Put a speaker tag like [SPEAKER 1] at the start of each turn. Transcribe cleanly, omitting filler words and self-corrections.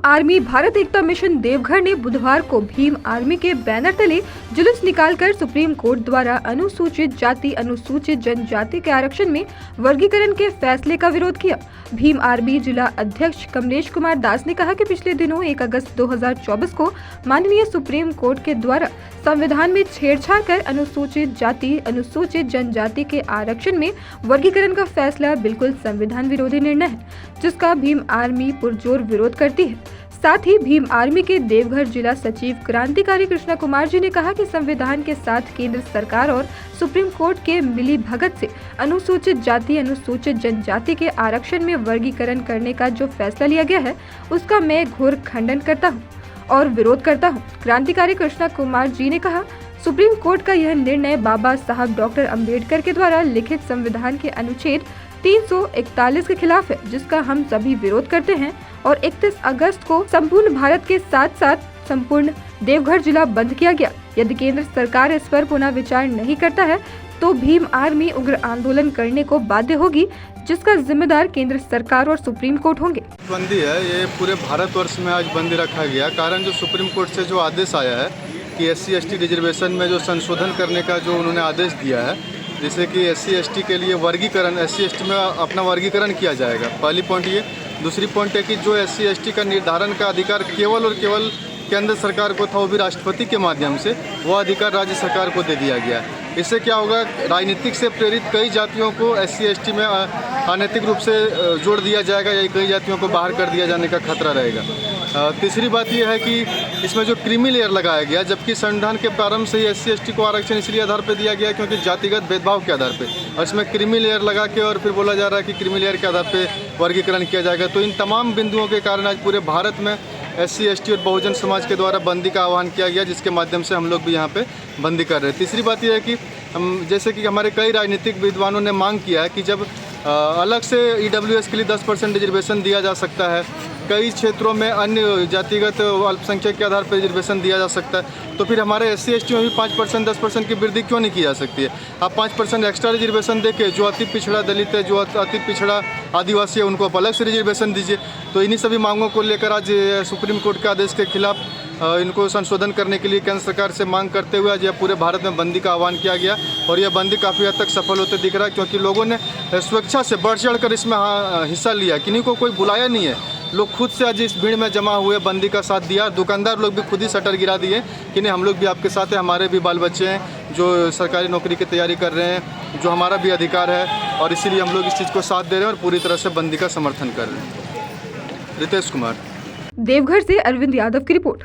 [SPEAKER 1] Army Bharat एकता mission Deoghar ने बुधवार को भीम आर्मी के बैनर तले जुलूस निकालकर सुप्रीम कोर्ट द्वारा अनुसूचित जाति अनुसूचित जनजाति के आरक्षण में वर्गीकरण के फैसले का विरोध किया। भीम आर्मी जिला अध्यक्ष कमलेश कुमार दास ने कहा कि पिछले दिनों 1 अगस्त 2024 को माननीय सुप्रीम कोर्ट के द्वारा संविधान में छेड़छाड़ कर अनुसूचित जाति अनुसूचित जनजाति के आरक्षण में वर्गीकरण का फैसला बिल्कुल संविधान विरोधी निर्णय है, जिसका भीम आर्मी पुरजोर विरोध करती है। साथ ही भीम आर्मी के देवघर जिला सचिव क्रांतिकारी कृष्णा कुमार जी ने कहा कि संविधान के साथ केंद्र सरकार और सुप्रीम कोर्ट के मिली भगत से अनुसूचित जाति अनुसूचित जनजाति के आरक्षण में वर्गीकरण करने का जो फैसला लिया गया है, उसका मैं घोर खंडन करता हूं और विरोध करता हूं। क्रांतिकारी कृष्णा कुमार जी ने कहा, सुप्रीम कोर्ट का यह निर्णय बाबा साहब डॉक्टर अंबेडकर के द्वारा लिखित संविधान के अनुच्छेद 341 के खिलाफ है, जिसका हम सभी विरोध करते हैं और 31 अगस्त को संपूर्ण भारत के साथ साथ संपूर्ण देवघर जिला बंद किया गया। यदि केंद्र सरकार इस पर पुनः विचार नहीं करता है तो भीम आर्मी उग्र आंदोलन करने को बाध्य होगी, जिसका जिम्मेदार केंद्र सरकार और सुप्रीम कोर्ट होंगे।
[SPEAKER 2] बंदी है, ये पूरे भारतवर्ष में आज बंदी रखा गया। कारण जो सुप्रीम कोर्ट से जो आदेश आया है कि SC/ST रिजर्वेशन में जो संशोधन करने का जो उन्होंने आदेश दिया है, जैसे कि SC/ST के लिए वर्गीकरण SC/ST में अपना वर्गीकरण किया जाएगा। पहली पॉइंट ये। दूसरी पॉइंट है कि जो SC/ST का निर्धारण का अधिकार केवल और केवल केंद्र सरकार को था, वो भी राष्ट्रपति के माध्यम से वो अधिकार राज्य सरकार को दे दिया गया। इससे क्या होगा, राजनीतिक से प्रेरित कई जातियों को SC/ST में अनैतिक रूप से जोड़ दिया जाएगा या कई जातियों को बाहर कर दिया जाने का खतरा रहेगा। तीसरी बात यह है कि इसमें जो क्रीमी लेयर लगाया गया, जबकि संविधान के प्रारंभ से ही SC/ST को आरक्षण इसलिए आधार पर दिया गया क्योंकि जातिगत भेदभाव के आधार पर, और इसमें क्रीमी लेयर लगा के और फिर बोला जा रहा है कि क्रीमी लेयर के आधार पर वर्गीकरण किया जाएगा। तो इन तमाम बिंदुओं के कारण आज पूरे भारत में SC/ST और बहुजन समाज के द्वारा बंदी का आह्वान किया गया, जिसके माध्यम से हम लोग भी यहाँ पे बंदी कर रहे हैं। तीसरी बात यह है कि हम जैसे कि हमारे कई राजनीतिक विद्वानों ने मांग किया है कि जब अलग से EWS के लिए 10% रिजर्वेशन दिया जा सकता है, कई क्षेत्रों में अन्य जातिगत अल्पसंख्यक के आधार पर रिजर्वेशन दिया जा सकता है, तो फिर हमारे SC/ST में भी 5% 10% की वृद्धि क्यों नहीं की जा सकती है। आप 5% एक्स्ट्रा रिजर्वेशन देके जो अति पिछड़ा दलित है, जो अति पिछड़ा आदिवासी है, उनको आप अलग से रिजर्वेशन दीजिए। तो इन्हीं सभी मांगों को लेकर आज सुप्रीम कोर्ट के आदेश के खिलाफ इनको संशोधन करने के लिए केंद्र सरकार से मांग करते हुए आज यह पूरे भारत में बंदी का आह्वान किया गया, और यह बंदी काफ़ी हद तक सफल होते दिख रहा है, क्योंकि लोगों ने स्वेच्छा से बढ़ चढ़ कर इसमें हिस्सा लिया। किन्हीं को कोई बुलाया नहीं है, लोग खुद से आज इस भीड़ में जमा हुए बंदी का साथ दिया। दुकानदार लोग भी खुद ही शटर गिरा दिए कि नहीं, हम लोग भी आपके साथ हैं, हमारे भी बाल बच्चे हैं जो सरकारी नौकरी की तैयारी कर रहे हैं, जो हमारा भी अधिकार है, और इसीलिए हम लोग इस चीज़ को साथ दे रहे हैं और पूरी तरह से बंदी का समर्थन कर रहे हैं। रितेश कुमार,
[SPEAKER 1] देवघर से अरविंद यादव की रिपोर्ट।